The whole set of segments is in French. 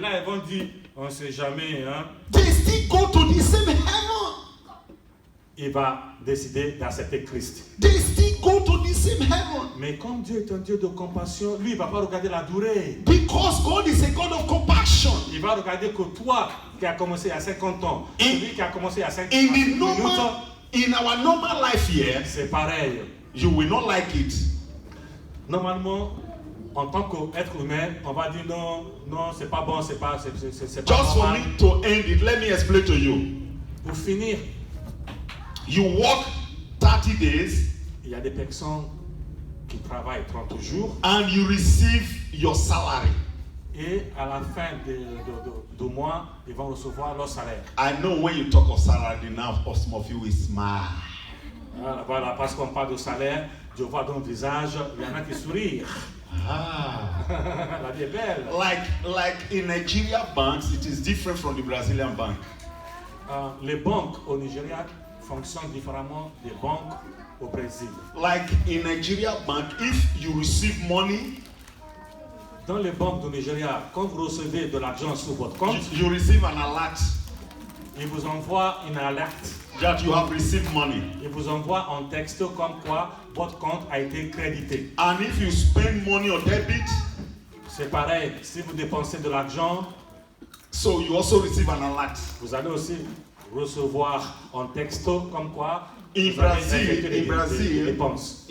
là, ils vont dire, on ne sait jamais, hein. They still go to the same heaven. Il va décider d'accepter Christ. They still go to the same heaven. Mais comme Dieu est un Dieu de compassion, lui, il ne va pas regarder la durée. Because God is a God of compassion. Il va regarder que toi, qui as commencé à 50 ans, celui qui a commencé à 50 In the minutes, normal, in our normal life here, c'est pareil. you will not like it. Normalement, en tant qu'être humain, on va dire non, non, c'est pas bon, c'est pas Just for normal. me to end it, let me explain to you. Pour finir, You work 30 days il y a des personnes qui travaillent 30 jours and you receive your salary. et à la fin du mois, ils vont recevoir leur salaire. I know when you talk of salary now, some of you will smile. Voilà, parce qu'on parle de salaire, je vois dans le visage, il y en a qui sourient. Ah. La vie est belle. Like in Nigeria banks, it is different from the Brazilian bank. Les banques au Nigeria fonctionnent différemment des banques au Brésil. Like in Nigeria bank, if you receive money, Dans les banques du Nigeria, quand vous recevez de l'argent sur votre compte, you receive an alert ils vous envoient une alerte. that you have received money. Ils vous envoient un texte comme quoi votre compte a été crédité. And if you spend money on debit, C'est pareil, si vous dépensez de l'argent, so you also receive an alert. vous allez aussi recevoir un texte comme quoi In vous avez Brazil, effectué des in dépenses.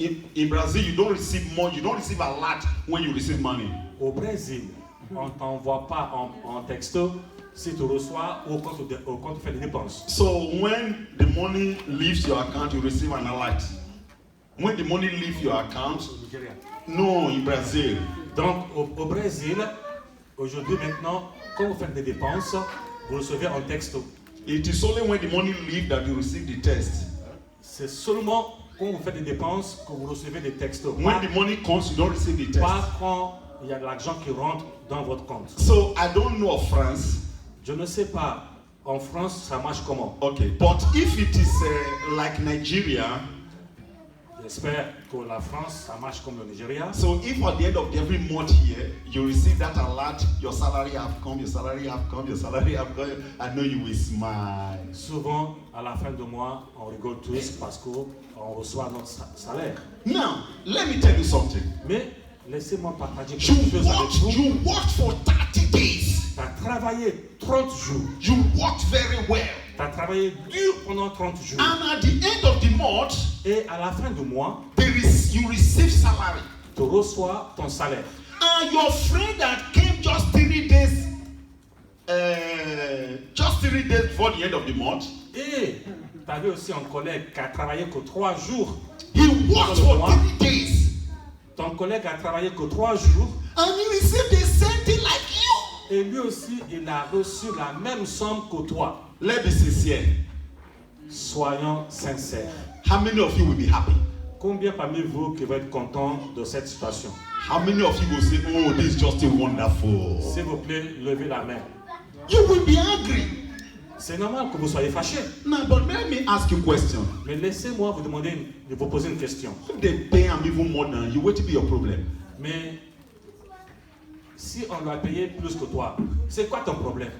Brazil, you don't receive money. You don't receive alert when you receive money. Au Brésil, on ne t'envoie pas un texte si tu reçois ou quand tu fais des dépenses. So when the money leaves your account, you receive an alert. When the money leaves your account, Au Nigeria. no, in Brazil. Donc au Brésil, aujourd'hui maintenant, quand vous faites des dépenses, vous recevez un texte. It is only when the money leaves that you receive the test. C'est seulement quand vous faites des dépenses que vous recevez des textes. When the money comes, you don't receive the test. Pas quand il y a de l'argent qui rentre dans votre compte. So I don't know of France. Je ne sais pas, en France, ça marche comment. Okay, but if it is like Nigeria, J'espère que la France, ça marche comme le Nigeria. so if at the end of every month here, you receive that alert, your salary have come, your salary have come, your salary have come, I know you will smile. Souvent, à la fin du mois, on rigole tous parce qu'on reçoit notre salaire. Now, let me tell you something. Mais laissez-moi partager quelque chose avec vous. You worked for 30 days. Tu as travaillé 30 jours. You worked very well. Tu as travaillé dur pendant 30 jours. And at the end of the month, Et à la fin du mois, you receive salary. tu reçois ton salaire. And your friend that came just 3 days, before the end of the month, Et tu avais aussi un collègue qui a travaillé que 3 jours. he worked for 3 days. Ton collègue a travaillé que 3 jours. And he received the same thing like you. Et lui aussi, il a reçu la même somme que toi. Let's be sincere. Soyons sincères. How many of you will be happy? Combien parmi vous qui vont être contents de cette situation? How many of you will say, oh, this is just wonderful? S'il vous plaît, levez la main. You will be angry. C'est normal que vous soyez fâchés. Now, but let me ask you a question. Mais laissez-moi vous demander, de vous poser une question. If they pay him even more than you, what will be your problem? Mais si on doit payer plus que toi, c'est quoi ton problème?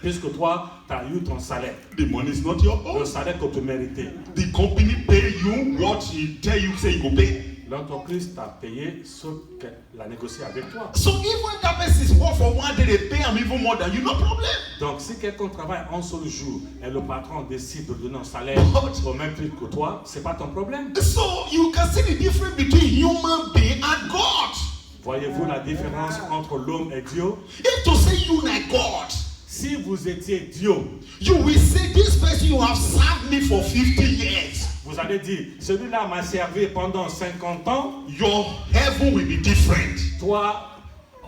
Puisque toi, tu as eu ton salaire. The money is not your Le own. salaire que tu méritais. The company pay you what he tell you say you go pay. L'entreprise t'a payé ce qu'elle a négocié avec toi. So even that person is work for 1 day, they pay him even more than you, no problem. Donc si quelqu'un travaille un seul jour et le patron décide de donner un salaire au même prix que toi, c'est pas ton problème. So you can see the difference between human being and God. Voyez-vous la différence entre l'homme et Dieu? If to say you like God, Si vous étiez Dieu, you will say this person you have served me for 50 years. vous allez dire, celui-là m'a servi pendant 50 ans, Your heaven will be different. toi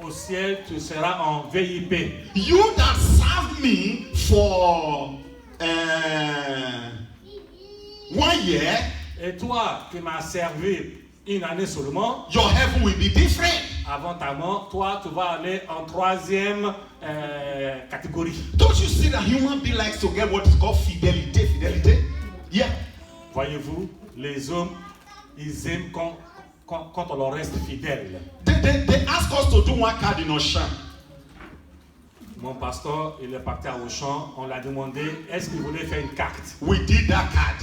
au ciel tu seras en VIP. You that served me for 1 year, Et toi qui m'as servi une année seulement, your heaven will be different. avant ta mort, toi tu vas aller en 3e catégorie. Don't you see that human being likes to get what is called fidelity? Fidelity? Yeah. Voyez-vous, les hommes, ils aiment quand on leur reste fidèle. They ask us to do one card in Ocean. Mon pasteur, il est parti à Auchan. On l'a demandé, est-ce qu'il voulait faire une carte? We did that card.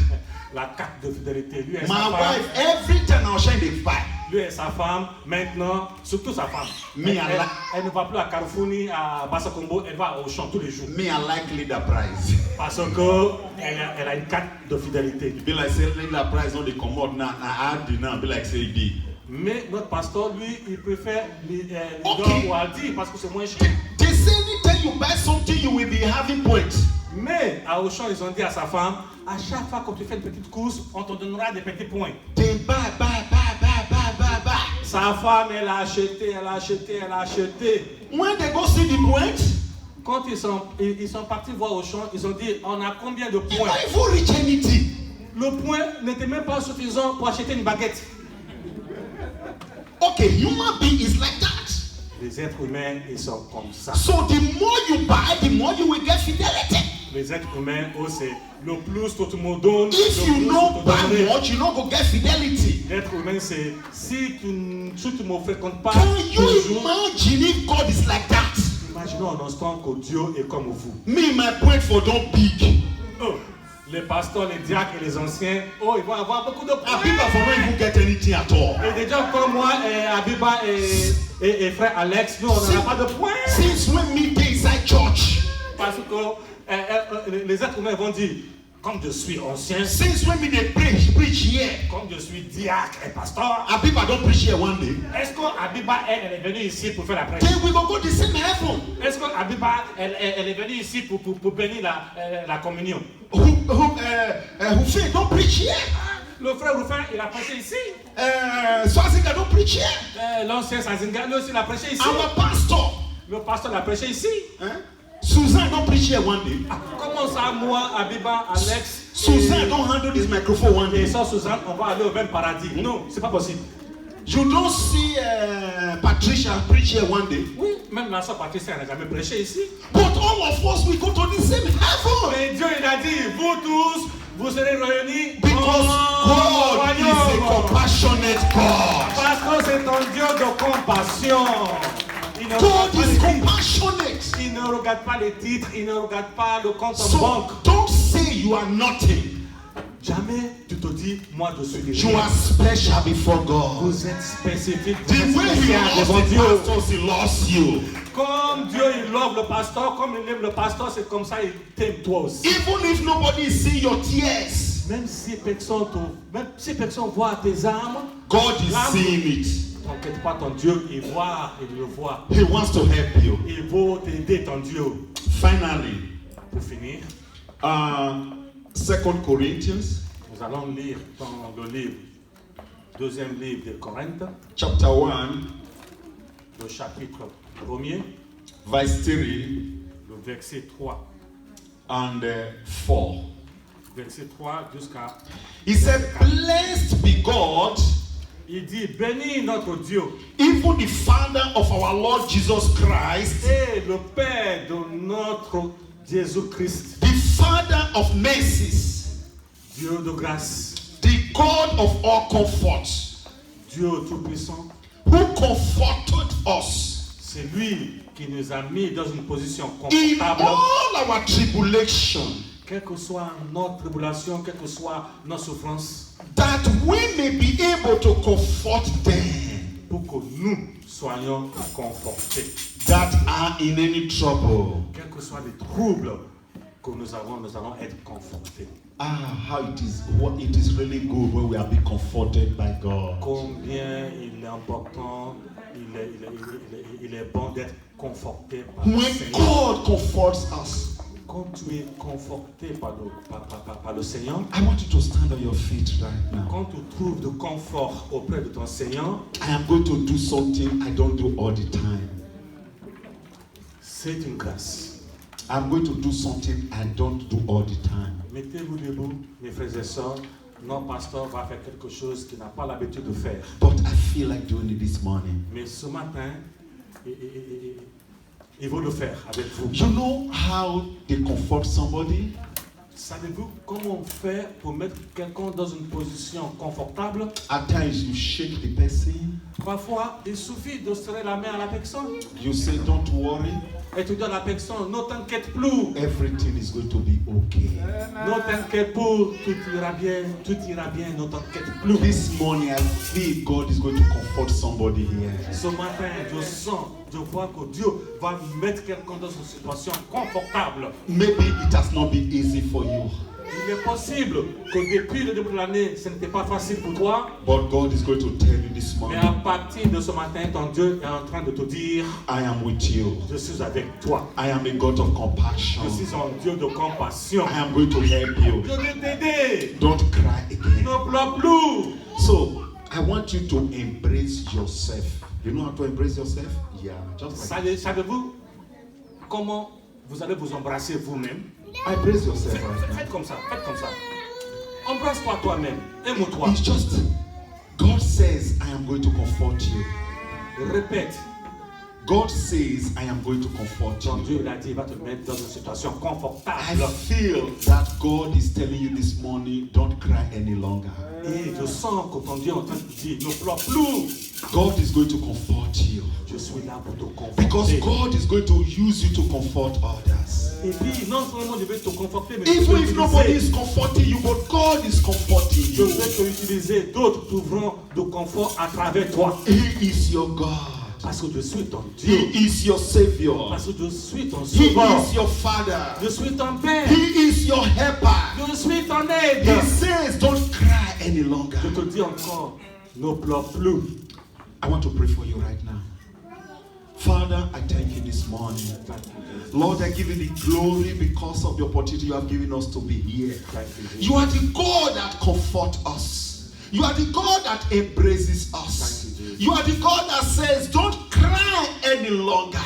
La carte de fidélité. Lui et My sa femme. wife, every time I shine the fire. Lui et sa femme, maintenant, surtout sa femme. Me, I like- Elle ne va plus à Carrefour ni à Basse-Combo, elle va au champ tous les jours. Me, I like Leader Price. Parce qu'elle a une carte de fidélité. Be like say Leader Price, not the commode now. I add the now. Be like say it did. Mais notre pasteur, lui, il préfère Lidl Okay. ou Aldi parce que c'est moins cher. They say anytime you buy something, you will be having points. Mais à Auchan, ils ont dit à sa femme, à chaque fois que tu fais une petite course, on te donnera des petits points. They buy. Sa femme, elle a acheté. When they go see the points, Quand ils sont partis voir Auchan, ils ont dit, on a combien de you points? don't even reach anything. Le point n'était même pas suffisant pour acheter une baguette. Okay, human being is like that. Les êtres humains, ils sont comme ça. So the more you buy, the more you will get fidelity. Les êtres humains, oh, c'est le plus que tu me donnes, If le you plus don't que tu buy donnes. much, you don't go get fidelity. L'être humain, c'est si tu ne me fréquentes pas Can you toujours, imagine if God is like that? imaginons un instant que Dieu est comme vous. Me, my point for don't big. Oh, les pasteurs, les diacres et les anciens, oh, ils vont avoir beaucoup de points. Abiba for not even get anything at all. Et des gens comme moi, Abiba et frère Alex, nous, on n'a pas de points. Since when me dey inside church? Parce que les êtres humains vont dire, comme je suis ancien, Since when me dey preach here? comme je suis diacre et pasteur, Abiba don't preach here one day. est-ce qu'Abiba, elle est venue ici pour faire la prêche? Then we go the same heaven. Est-ce qu'Abiba, elle est venue ici pour bénir la communion? Hufei don't preach here. Le frère Rufin, il a prêché ici. Swaziga don't preach here. L'ancien Sazinga, lui aussi, il a prêché ici. Our pastor, Le pasteur l'a prêché ici. Susan don't preach here one day. Comment ça, moi, Abiba, Alex, Susan don't handle this microphone one et day. ça, Suzanne, on va aller au même paradis? Non, c'est pas possible. You don't see Patricia preach here one day. Oui, même la sœur Patricia n'a jamais prêché ici. But all of us, we go to the same heaven. Mais Dieu, il a dit, vous tous, vous serez réunis Because au God is a royaume. compassionate God. Parce que c'est un Dieu de compassion. Il ne, God regarde pas is les titres. compassionate. Il ne regarde pas les titres, il ne regarde pas le compte en So banque. don't say you are nothing. Jamais tu te dis, moi je suis You rien. are special before God. Vous êtes spécifique, The vous êtes way he spécial loves devant the Dieu. pastors, he loves you. Comme Dieu il love le pasteur, comme il aime le pasteur, c'est comme ça il t'aime toi aussi. Even if nobody see your tears, Même si personne voit tes âmes, God is seeing it. t'inquiète pas, ton Dieu il voit, il le voit. He wants to help you. Il veut t'aider, ton Dieu. Finally, Pour finir, 2 Corinthians nous allons lire dans le livre, deuxième livre de Corinthe, chapter 1, le chapitre 1er, verse 3 le verset 3. and 4. Verset 3 jusqu'à... He said, blessed be God, Il dit, bénis notre Dieu even the Father of our Lord Jesus Christ, et le Père de notre Jésus-Christ, the Father of mercies, Dieu de grâce, the God of all comfort, Dieu tout-puissant. who comforted us C'est lui qui nous a mis dans une position in confortable. all our tribulation, Quelle que soit notre tribulation, quelle que soit nos souffrances, that we may be able to comfort them pour que nous soyons confortés. that are in any trouble. Quels que soient les troubles que nous allons être confortés. How it is really good when we are being comforted by God. Combien il est important, il est bon d'être conforté par le When Seigneur. God comforts us, Quand tu es conforté par le Seigneur, I want you to stand on your feet right now. quand tu trouves de confort auprès de ton Seigneur, I am going to do something I don't do all the time. c'est une grâce. I'm going to do something I don't do all the time. Mettez-vous debout, mes frères et sœurs. Notre pasteur va faire quelque chose qu'il n'a pas l'habitude de faire. But I feel like doing it this morning. Mais ce matin, il veut le faire avec vous. You know how they comfort somebody? Savez-vous comment on fait pour mettre quelqu'un dans une position confortable? At times you shake the person. Parfois, il suffit de serrer la main à la personne. You say, don't worry. Et tu dis à la personne, ne t'inquiète plus. Everything is going to be okay. Ne t'inquiète plus, tout ira bien, ne t'inquiète plus. This morning I feel God is going to comfort somebody here. Ce matin, je vois que Dieu va mettre quelqu'un dans une situation confortable. Maybe it has not been easy for you. Il est possible que depuis le début de l'année, ce n'était pas facile pour toi. But God is going to tell you this Mais morning, à partir de ce matin, ton Dieu est en train de te dire, I am with you. je suis avec toi. I am a God of compassion. Je suis un Dieu de compassion. I am going to help you. Je vais t'aider. Don't cry again. Ne pleure plus. So, I want you to embrace yourself. You know how to embrace yourself? Yeah, just like Savez-vous comment vous allez vous embrasser vous-même? embrace yourself right now. Faites comme ça, faites comme ça. Embrasse-toi toi-même. Aime-toi. It's just, God says, I am going to comfort you. Répète. God says, I am going to comfort Quand you. Dieu l'a dit, il va te mettre dans une situation I confortable. feel that God is telling you this morning, don't cry any longer. Et je sens que ton Dieu est en train de te dire, ne pleure plus. God is going to comfort you. Je suis là pour te Because conforter. God is going to use you to comfort others. Et puis, non seulement je vais te conforter, mais Even if nobody is comforting you, but God is comforting je you. vais te utiliser. D'autres trouveront de confort à travers toi. He is your God. Parce que je suis ton Dieu. He is your Savior. Parce que je suis ton He sauveur. is your Father. Je suis ton père. He is your helper. Je suis ton aide. He says, don't cry any longer. Je te dis encore, ne pleure plus. I want to pray for you right now. Father, I thank you this morning. Lord, I give you the glory because of the opportunity you have given us to be here. You are the God that comforts us. You are the God that embraces us. You are the God that says, don't cry any longer.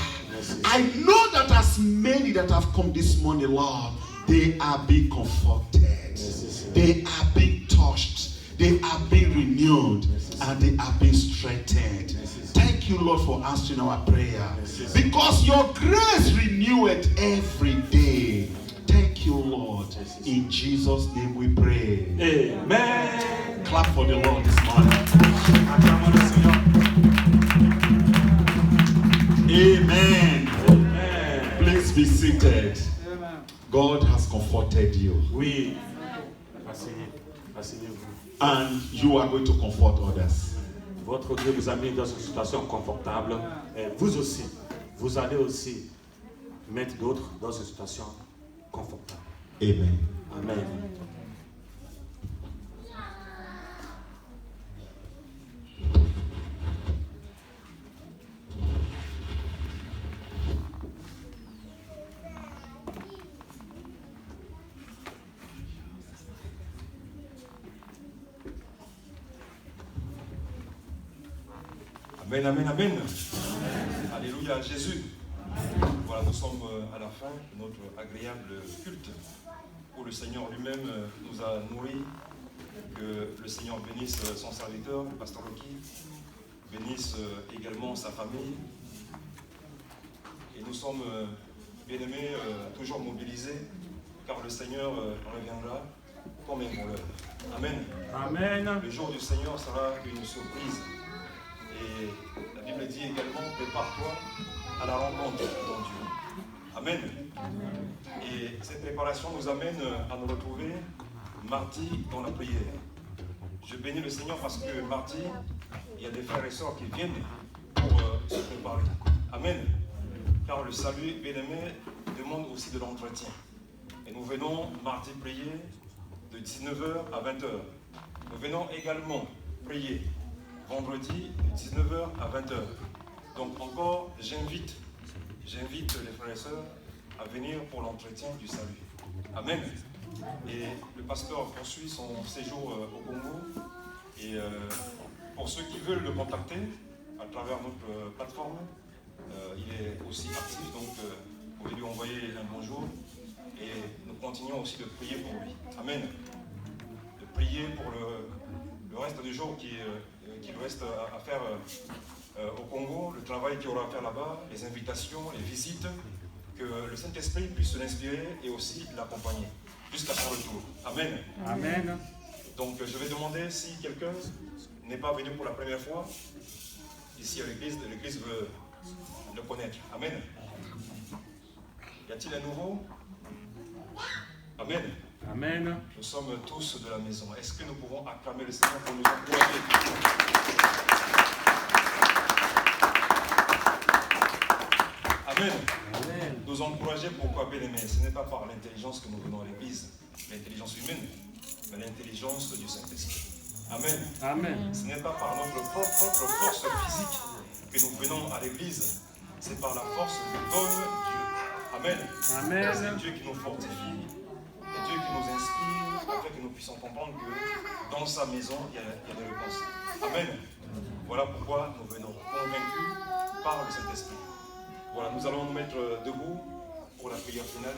I know that as many that have come this morning, Lord, they are being comforted. They are being touched. They are being renewed. And they are being strengthened. Thank you, Lord, for answering our prayer. Because your grace renewed every day. Thank you, Lord. In Jesus' name we pray. Amen. Clap for the Lord this morning. Amen. Amen. Please be seated. God has comforted you. Oui. Asseyez-vous. And you are going to comfort others. Votre Dieu vous a mis dans une situation confortable. Et vous aussi, vous allez aussi mettre d'autres dans une situation confortable. Amen. Amen. Amen, amen, amen. Alléluia, Jésus. Voilà, nous sommes à la fin de notre agréable culte où le Seigneur lui-même nous a nourris. Que le Seigneur bénisse son serviteur, le pasteur Loki, bénisse également sa famille. Et nous sommes, bien-aimés, toujours mobilisés, car le Seigneur reviendra comme un voleur. Amen. Amen. Le jour du Seigneur sera une surprise. Et la Bible dit également, prépare-toi à la rencontre de ton Dieu. Amen. Et cette préparation nous amène à nous retrouver mardi dans la prière. Je bénis le Seigneur parce que mardi, il y a des frères et sœurs qui viennent pour se préparer. Amen. Car le salut, bien-aimé, demande aussi de l'entretien. Et nous venons mardi prier de 19h à 20h. Nous venons également prier vendredi de 19h à 20h. Donc encore, j'invite les frères et sœurs à venir pour l'entretien du salut. Amen. Et le pasteur poursuit son séjour au Congo. Et pour ceux qui veulent le contacter à travers notre plateforme, il est aussi actif, donc vous pouvez lui envoyer un bonjour. Et nous continuons aussi de prier pour lui. Amen. De prier pour le reste du jour qu'il reste à faire au Congo, le travail qu'il aura à faire là-bas, les invitations, les visites, que le Saint-Esprit puisse l'inspirer et aussi l'accompagner jusqu'à son retour. Amen. Amen. Donc je vais demander si quelqu'un n'est pas venu pour la première fois ici à l'église veut le connaître. Amen. Y a-t-il un nouveau? Amen. Amen. Nous sommes tous de la maison. Est-ce que nous pouvons acclamer le Seigneur pour nous encourager? Amen. Amen. Nous encourager, pourquoi, bien-aimés? Ce n'est pas par l'intelligence que nous venons à l'église, l'intelligence humaine, mais l'intelligence du Saint-Esprit. Amen. Amen. Ce n'est pas par notre propre force physique que nous venons à l'église, c'est par la force que donne Dieu. Amen. Amen. C'est Dieu qui nous fortifie, et Dieu qui nous inspire, afin que nous puissions comprendre que dans sa maison, il y a des réponses. Amen. Voilà pourquoi nous venons convaincus par le Saint-Esprit. Voilà, nous allons nous mettre debout pour la prière finale.